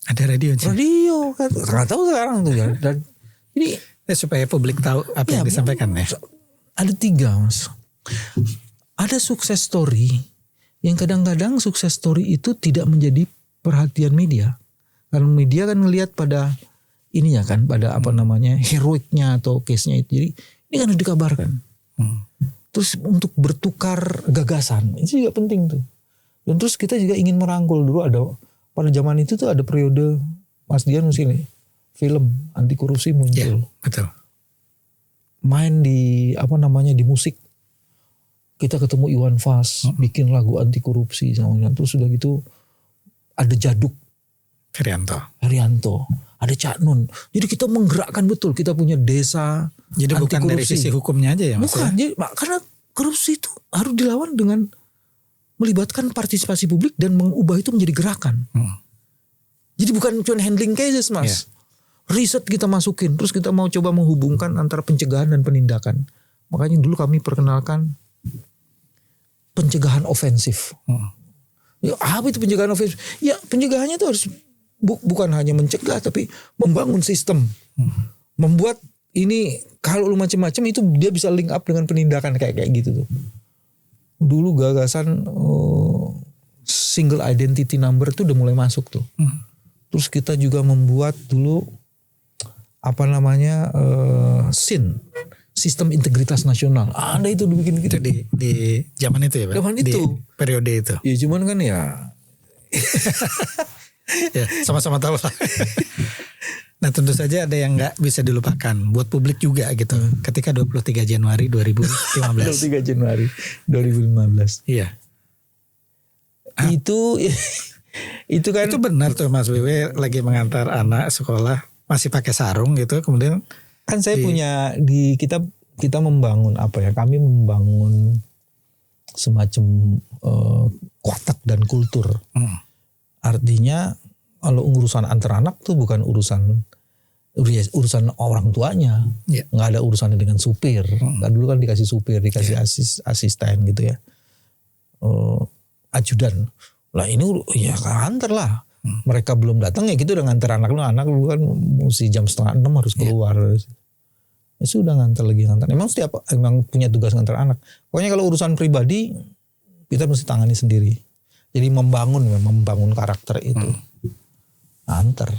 Ada radio. Radio kan, nggak tahu sekarang tuh ya. Dan jadi supaya publik tahu apa yang disampaikan ya. Ada 3 Mas. Ada sukses story yang kadang-kadang sukses story itu tidak menjadi perhatian media. Karena media kan ngelihat pada ininya kan, pada heroiknya atau case-nya itu. Jadi ini kan harus dikabarkan. Terus untuk bertukar gagasan itu juga penting tuh. Dan terus kita juga ingin merangkul dulu pada zaman itu tuh ada periode Mas Dian mesti nih film anti korupsi muncul. Ya, betul. Main di di musik. Kita ketemu Iwan Fals bikin lagu anti korupsi terus sudah gitu ada Jaduk Herianto, ada Cak Nun. Jadi kita menggerakkan betul, kita punya desa. Jadi anti bukan korupsi. dari sisi hukumnya aja ya Mas? Bukan, jadi, karena korupsi itu harus dilawan dengan melibatkan partisipasi publik dan mengubah itu menjadi gerakan. Jadi bukan cuma handling cases Mas. Riset kita masukin, terus kita mau coba menghubungkan antara pencegahan dan penindakan. Makanya dulu kami perkenalkan pencegahan ofensif. Ya, apa itu pencegahan ofensif? Ya pencegahannya itu harus bukan hanya mencegah tapi membangun sistem. Membuat ini kalau lu macam-macam itu dia bisa link up dengan penindakan kayak gitu tuh. Dulu gagasan single identity number itu udah mulai masuk tuh. Terus kita juga membuat dulu SIN, Sistem Integritas Nasional. Ada itu dibikin gitu. Di zaman itu ya Pak? Zaman itu. Di periode itu. Ya cuman kan ya. Ya sama-sama tahu lah. Nah tentu saja ada yang gak bisa dilupakan. Buat publik juga gitu. Ketika 23 Januari 2015. 23 Januari 2015. Iya. Itu kan. Itu benar tuh Mas Wewe lagi mengantar anak sekolah. Masih pakai sarung gitu. Kemudian. Kan saya punya kita membangun kami membangun semacam watak dan kultur. Artinya kalau urusan antar anak tuh bukan urusan orang tuanya. Nggak ada urusannya dengan supir. Dulu kan dikasih supir, dikasih asisten gitu ya. Ajudan. Lah ini ya antar lah. Mereka belum datang ya gitu udah nganter anak lu kan mesti jam 5:30 harus keluar. Ya sudah nganter. Emang punya tugas nganter anak. Pokoknya kalau urusan pribadi kita mesti tangani sendiri. Jadi membangun karakter itu. Antar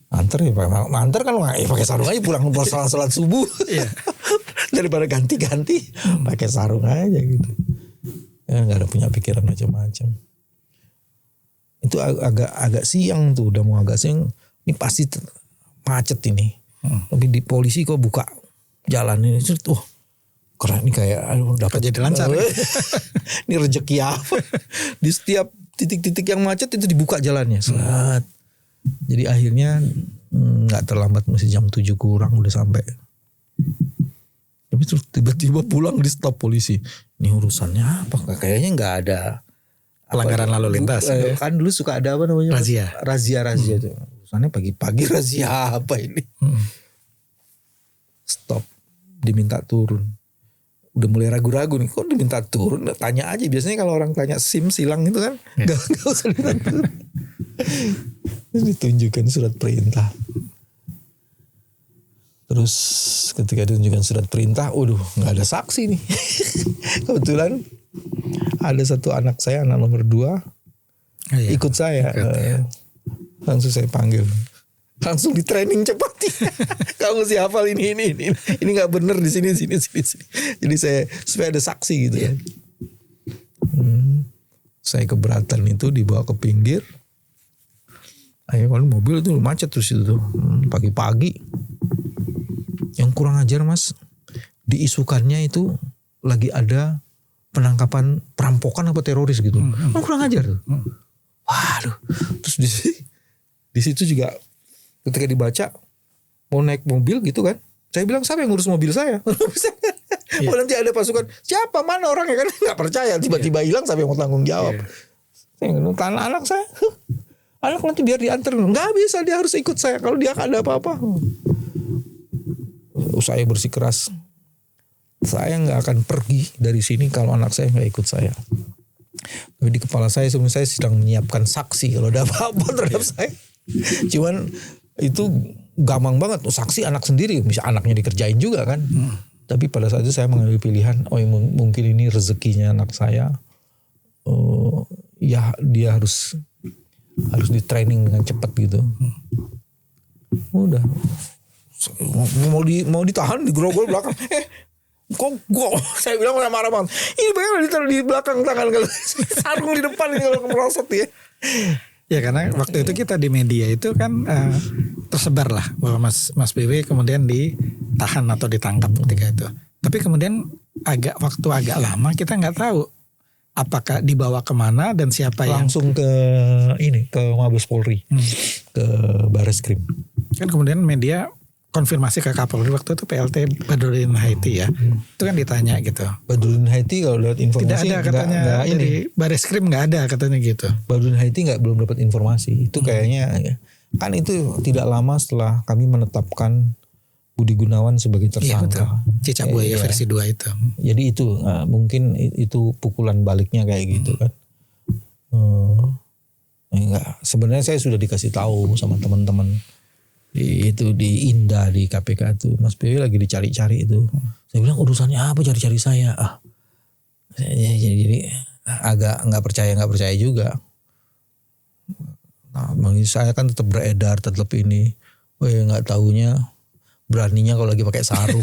kan pakai sarung aja pulang salat subuh. Daripada ganti-ganti pakai sarung aja gitu. Ya nggak ada punya pikiran macam-macam. Itu agak siang tuh, udah mau agak siang. Ini pasti macet ini. Tapi di polisi kok buka jalan ini. Keren nih kayak dapat jadi lancar. Ini rezeki apa? Di setiap titik-titik yang macet itu dibuka jalannya. Jadi akhirnya nggak terlambat, masih jam 7 kurang udah sampai. Tapi terus tiba-tiba pulang di stop polisi. Ini urusannya apa? Kayaknya nggak ada pelanggaran lalu lintas. Kan dulu suka ada razia tuh. urusannya pagi-pagi razia apa ini? Stop, diminta turun. Udah mulai ragu-ragu nih, kok diminta turun? Tanya aja, biasanya kalau orang tanya SIM silang itu kan, gak usah diminta turun. Ditunjukkan surat perintah. Terus ketika ditunjukkan surat perintah, gak ada saksi nih. Kebetulan ada satu anak saya, anak nomor 2, ikut saya. Langsung saya panggil. Langsung di training cepat. Kamu mesti hafal ini nggak bener di sini. Jadi saya supaya ada saksi gitu ya. Saya keberatan itu, dibawa ke pinggir. Ayo kalau mobil itu macet terus itu tuh pagi-pagi. Yang kurang ajar Mas, diisukannya itu lagi ada penangkapan perampokan apa teroris gitu. Kurang ajar tuh. Waduh. Terus di situ juga ketika dibaca mau naik mobil gitu kan, saya bilang siapa yang ngurus mobil saya? Oh nanti ada pasukan, siapa mana orangnya kan nggak percaya, tiba-tiba hilang, siapa yang mau tanggung jawab? Saya tanya anak saya, anak nanti biar diantar, nggak bisa, dia harus ikut saya kalau dia ada apa-apa. Saya bersikeras, saya nggak akan pergi dari sini kalau anak saya nggak ikut saya. Tapi di kepala saya sebenarnya saya sedang menyiapkan saksi kalau ada apa-apa terhadap saya. Cuman itu gampang banget, saksi anak sendiri, bisa anaknya dikerjain juga kan. Tapi pada saat itu saya mengambil pilihan, mungkin ini rezekinya anak saya. Ya dia harus di training dengan cepat gitu. Udah mau ditahan, digerogol belakang. Kok saya bilang marah banget. Ini bagaimana ditaruh di belakang tangan kalau sarung di depan ini kalau merosot ya. Ya karena waktu itu kita di media itu kan tersebar lah bahwa Mas BW kemudian ditahan atau ditangkap ketika itu. Tapi kemudian waktu agak lama kita nggak tahu apakah dibawa kemana dan siapa langsung ke Mabes Polri, ke Bareskrim. Kan kemudian media konfirmasi ke Kapolri waktu itu PLT Badrudin Haiti ya. Itu kan ditanya gitu. Badrudin Haiti kalau lihat informasi tidak ada katanya dari Bareskrim nggak ada katanya gitu. Badrudin Haiti belum dapat informasi. Itu kayaknya kan itu tidak lama setelah kami menetapkan Budi Gunawan sebagai tersangka. Cicak buaya versi 2 itu. Jadi itu mungkin itu pukulan baliknya kayak gitu kan. Enggak, sebenarnya saya sudah dikasih tahu sama teman-teman di Indah di KPK itu, Mas BW lagi dicari-cari itu. Saya bilang urusannya apa cari-cari saya? Jadi agak nggak percaya juga. Nah, saya kan tetap beredar, tetap ini. Nggak taunya beraninya kalau lagi pakai sarung.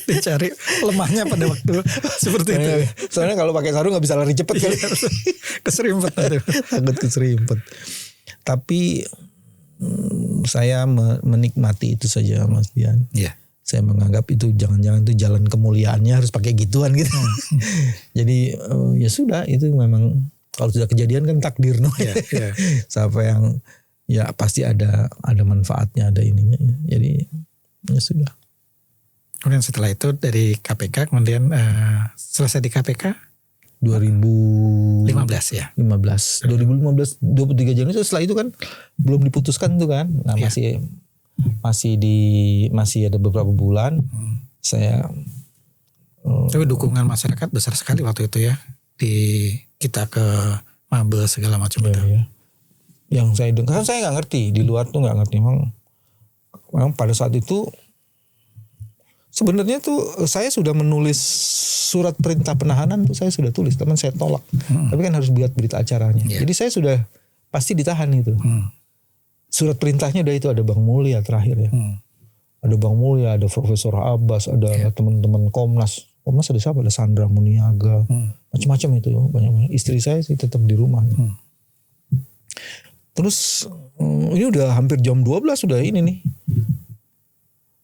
Dicari lemahnya pada waktu seperti itu. Soalnya kalau pakai sarung nggak bisa lari cepat kali. Keserimpet. Takut keserimpet. Tapi saya menikmati itu saja Mas Dian. Iya. Saya menganggap itu jangan-jangan itu jalan kemuliaannya harus pakai gituan gitu. Jadi ya sudah, itu memang kalau sudah kejadian kan takdir Yeah. Siapa yang ya pasti ada manfaatnya, ada ininya. Jadi ya sudah. Kemudian setelah itu dari KPK kemudian selesai di KPK 2015 ya. 2015 23 Januari. Setelah itu kan belum diputuskan tuh kan. Nah, masih ada beberapa bulan. Saya tapi dukungan masyarakat besar sekali waktu itu ya. Kita ke Mabes segala macam itu. Ya. Yang saya dengar, saya nggak ngerti, di luar tuh nggak ngerti. Memang pada saat itu sebenarnya tuh saya sudah menulis surat perintah penahanan tuh saya sudah tulis, teman saya tolak. Tapi kan harus buat berita acaranya. Yeah. Jadi saya sudah pasti ditahan itu. Surat perintahnya udah itu, ada Bang Mulya terakhir ya. Ada Bang Mulya, ada Profesor Abbas, ada teman-teman Komnas. Komnas ada siapa? Ada Sandra Muniaga. Macam-macam itu banyak. Istri saya sih tetap di rumah. Terus ini udah hampir jam 12 sudah ini nih.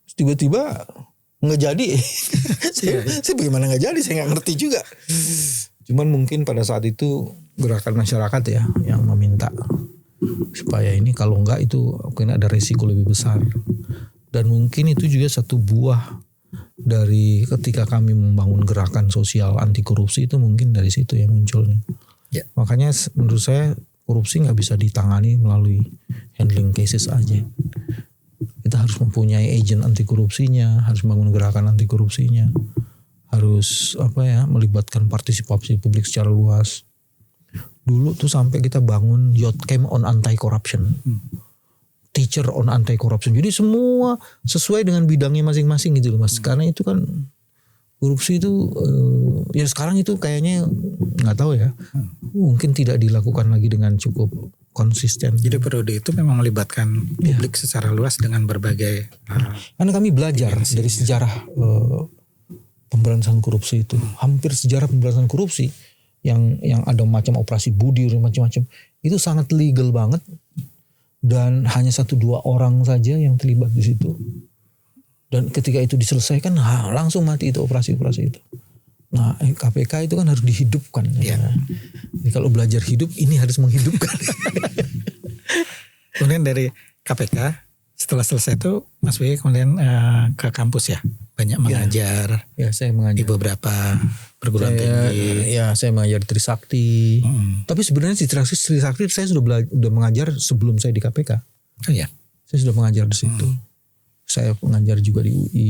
Terus tiba-tiba nggak jadi. saya bagaimana nggak jadi, saya nggak ngerti juga. Cuman mungkin pada saat itu gerakan masyarakat ya yang meminta supaya ini, kalau enggak itu mungkin ada resiko lebih besar. Dan mungkin itu juga satu buah dari ketika kami membangun gerakan sosial anti korupsi, itu mungkin dari situ yang munculnya. Yeah. Makanya menurut saya korupsi nggak bisa ditangani melalui handling cases aja. Kita harus mempunyai agent anti korupsinya, harus membangun gerakan anti korupsinya, harus melibatkan partisipasi publik secara luas. Dulu tuh sampai kita bangun youth camp on anti corruption, teacher on anti corruption. Jadi semua sesuai dengan bidangnya masing-masing gitu loh Mas. Karena itu kan korupsi itu ya sekarang itu kayaknya nggak tahu ya, mungkin tidak dilakukan lagi dengan cukup konsisten. Jadi periode itu memang melibatkan publik secara luas dengan berbagai karena kami belajar dari sejarah pemberantasan korupsi itu, hampir sejarah pemberantasan korupsi yang ada macam operasi Budir macam-macam itu sangat legal banget dan hanya 1-2 orang saja yang terlibat di situ. Dan ketika itu diselesaikan langsung mati itu operasi-operasi itu. Nah KPK itu kan harus dihidupkan. Ya. Jadi kalau belajar hidup ini harus menghidupkan. Kemudian dari KPK setelah selesai itu Mas Wiwi kemudian ke kampus ya. Banyak mengajar. Ya saya mengajar. Di beberapa perguruan tinggi. Ya saya mengajar di Trisakti. Tapi sebenarnya di Trisakti saya sudah mengajar sebelum saya di KPK. Oh iya. Saya sudah mengajar di situ. Saya mengajar juga di UI,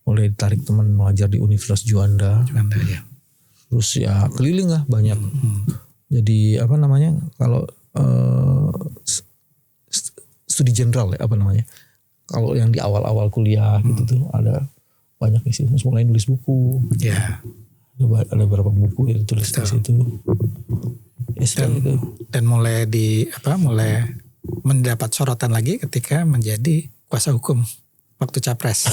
mulai ditarik teman mengajar di Universitas Juanda Ya. Terus ya keliling lah banyak. Jadi kalau studi general ya kalau yang di awal-awal kuliah gitu tuh ada banyak isi, mulai nulis buku. Ya. Ada beberapa buku yang tulis di situ. Dan mulai mendapat sorotan lagi ketika menjadi kuasa hukum waktu Capres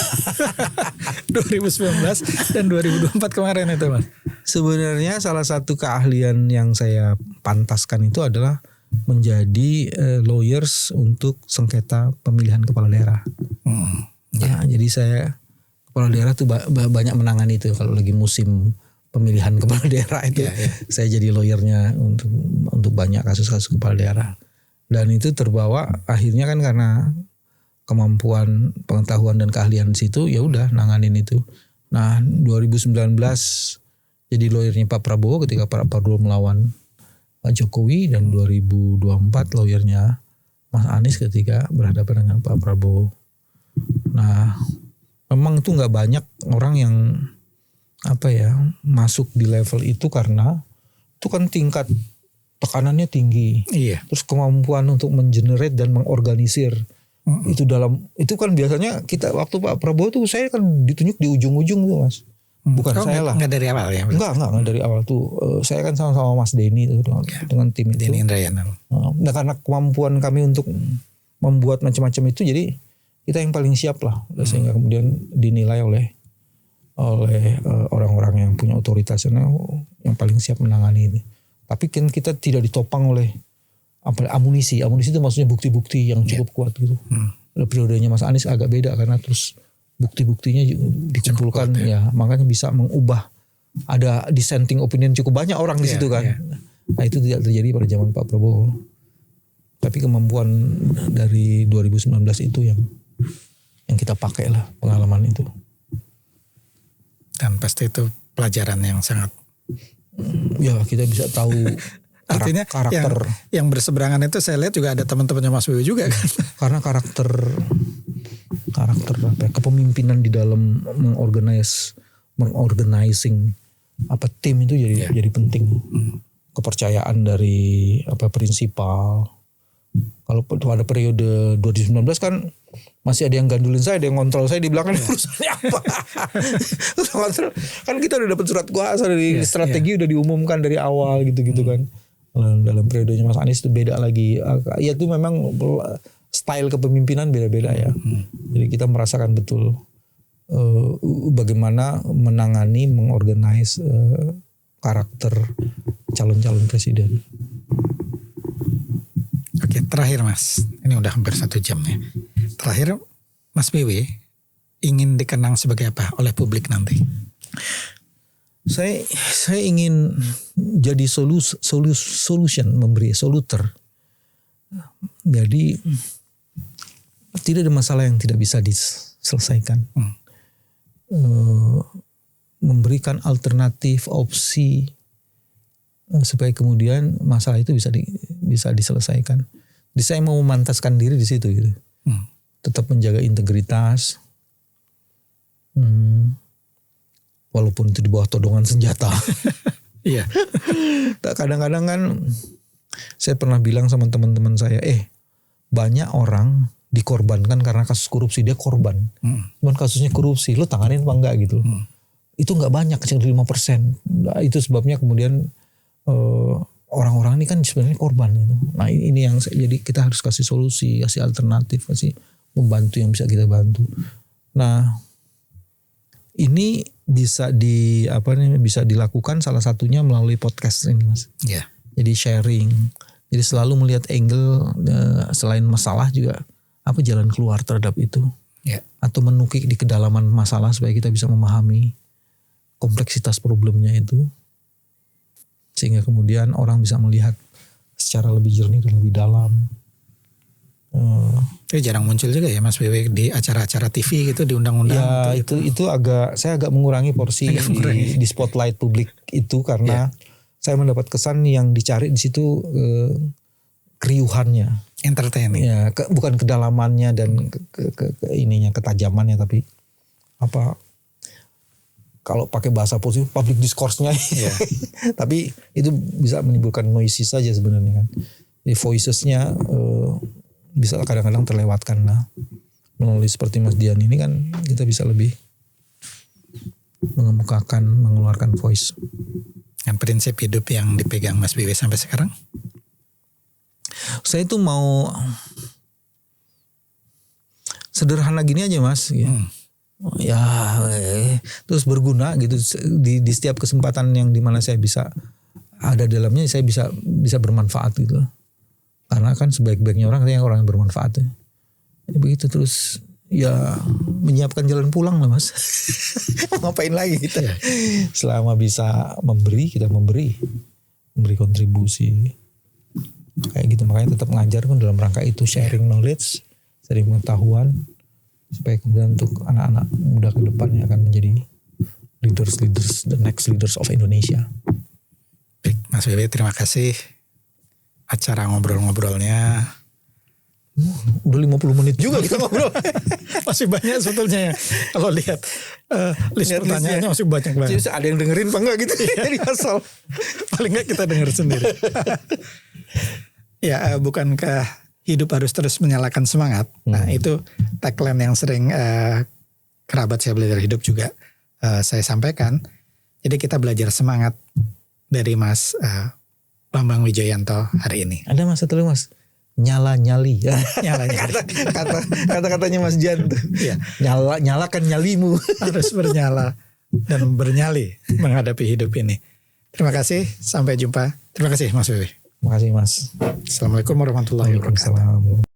2019 dan 2024 kemarin itu Mas. Sebenarnya salah satu keahlian yang saya pantaskan itu adalah menjadi lawyers untuk sengketa pemilihan kepala daerah. Ya, jadi saya kepala daerah tuh banyak menangani itu kalau lagi musim pemilihan kepala daerah itu. Saya jadi lawyernya untuk banyak kasus-kasus kepala daerah. Dan itu terbawa akhirnya kan karena kemampuan, pengetahuan dan keahlian di situ, ya udah nanganin itu. Nah 2019 jadi lawyernya Pak Prabowo ketika Pak Prabowo melawan Pak Jokowi, dan 2024 lawyernya Mas Anies ketika berhadapan dengan Pak Prabowo. Nah memang itu nggak banyak orang yang masuk di level itu karena itu kan tingkat tekanannya tinggi. Iya. Terus kemampuan untuk mengenerate dan mengorganisir itu kan biasanya kita waktu Pak Prabowo tuh saya kan ditunjuk di ujung-ujung tuh Mas. Bukan saya lah. Enggak dari awal ya? Enggak dari awal tuh. Saya kan sama-sama Mas Denny tuh dengan tim itu. Denny Indrayana. Nah karena kemampuan kami untuk membuat macam-macam itu, jadi kita yang paling siap lah. Sehingga kemudian dinilai oleh orang-orang yang punya otoritas yang paling siap menangani ini. Tapi kan kita tidak ditopang oleh amunisi itu maksudnya bukti-bukti yang cukup kuat gitu. Periodenya Mas Anies agak beda karena terus bukti-buktinya dikumpulkan kuat, ya. Makanya bisa mengubah, ada dissenting opinion cukup banyak orang di situ kan. Nah itu tidak terjadi pada zaman Pak Prabowo. Tapi kemampuan dari 2019 itu yang kita pakai lah, pengalaman itu. Dan pasti itu pelajaran yang sangat ya kita bisa tahu. Artinya karakter yang berseberangan itu saya lihat juga ada teman-temannya Mas Wiwi juga kan. Karena karakter kepemimpinan di dalam mengorganizing tim itu jadi penting. Kepercayaan dari prinsipal. Kalau pada periode 2019 kan masih ada yang gandulin saya, ada yang ngontrol saya di belakang, urusannya apa? Kan kita udah dapat surat kuasa dari strategi udah diumumkan dari awal gitu-gitu kan. Dalam periodenya Mas Anies itu beda lagi. Ya itu memang style kepemimpinan beda-beda ya. Jadi kita merasakan betul bagaimana menangani, mengorganize karakter calon-calon presiden. Oke, terakhir Mas, ini udah hampir 1 jam nih. Terakhir, Mas Wiwi ingin dikenang sebagai apa oleh publik nanti? Saya ingin jadi solution, memberi soluter. Jadi tidak ada masalah yang tidak bisa diselesaikan. Memberikan alternatif, opsi supaya kemudian masalah itu bisa diselesaikan. Jadi saya mau memantaskan diri di situ gitu. Tetap menjaga integritas. Walaupun itu di bawah todongan senjata. Iya. Kadang-kadang kan saya pernah bilang sama teman-teman saya, banyak orang dikorbankan karena kasus korupsi, dia korban. Cuman kasusnya korupsi, lo tanganin apa enggak gitu. Itu enggak banyak, kecil dari 5%. Nah, itu sebabnya kemudian orang-orang ini kan sebenarnya korban gitu. Nah ini yang jadi kita harus kasih solusi, kasih alternatif, kasih membantu yang bisa kita bantu. Nah ini bisa bisa dilakukan salah satunya melalui podcast ini Mas. Yeah. Jadi sharing, jadi selalu melihat angle selain masalah juga apa jalan keluar terhadap itu. Yeah. Atau menukik di kedalaman masalah supaya kita bisa memahami kompleksitas problemnya itu. Sehingga kemudian orang bisa melihat secara lebih jernih dan lebih dalam. Itu jarang muncul juga ya Mas Wewe di acara-acara TV gitu, di undang-undang. Ya itu saya agak mengurangi porsi di spotlight publik itu karena saya mendapat kesan yang dicari di situ keriuhannya, entertaining. Ya, bukan kedalamannya dan ketajamannya, tapi kalau pakai bahasa positif public discourse-nya. Yeah. Tapi itu bisa menimbulkan noisy saja sebenarnya kan. Jadi voices-nya bisa kadang-kadang terlewatkan. Nah, melalui seperti Mas Dian ini kan kita bisa lebih mengemukakan, mengeluarkan voice. Yang prinsip hidup yang dipegang Mas Wewe sampai sekarang? Saya itu mau sederhana gini aja Mas. Ya, terus berguna gitu di setiap kesempatan yang dimana saya bisa ada dalamnya, saya bisa bermanfaat gitu. Karena kan sebaik-baiknya orang yang bermanfaat ya. Begitu terus ya menyiapkan jalan pulang lah Mas. Ngapain lagi kita? Selama bisa memberi, kita memberi kontribusi kayak gitu. Makanya tetap ngajar kan dalam rangka itu, sharing knowledge, sharing pengetahuan, supaya kemudian untuk anak-anak muda ke depan yang akan menjadi leaders, the next leaders of Indonesia. Baik, Mas Wewe, terima kasih. Acara ngobrol-ngobrolnya udah 50 menit juga kita ngobrol. Masih banyak sebetulnya ya. Kalau lihat list pertanyaannya masih banyak banget. Jadi ada yang dengerin apa enggak gitu. Jadi asal paling enggak kita denger sendiri. Ya, bukankah hidup harus terus menyalakan semangat? Nah, itu tagline yang sering kerabat saya belajar hidup juga saya sampaikan. Jadi kita belajar semangat dari Mas Bambang Wijoyanto hari ini. Ada Mas satu lagi Mas, nyala-nyali. Kata-katanya Mas Jan tuh. Iya. Nyalakan nyalimu. Harus bernyala dan bernyali menghadapi hidup ini. Terima kasih, sampai jumpa. Terima kasih Mas Wewe. Terima kasih Mas. Assalamualaikum warahmatullahi wabarakatuh.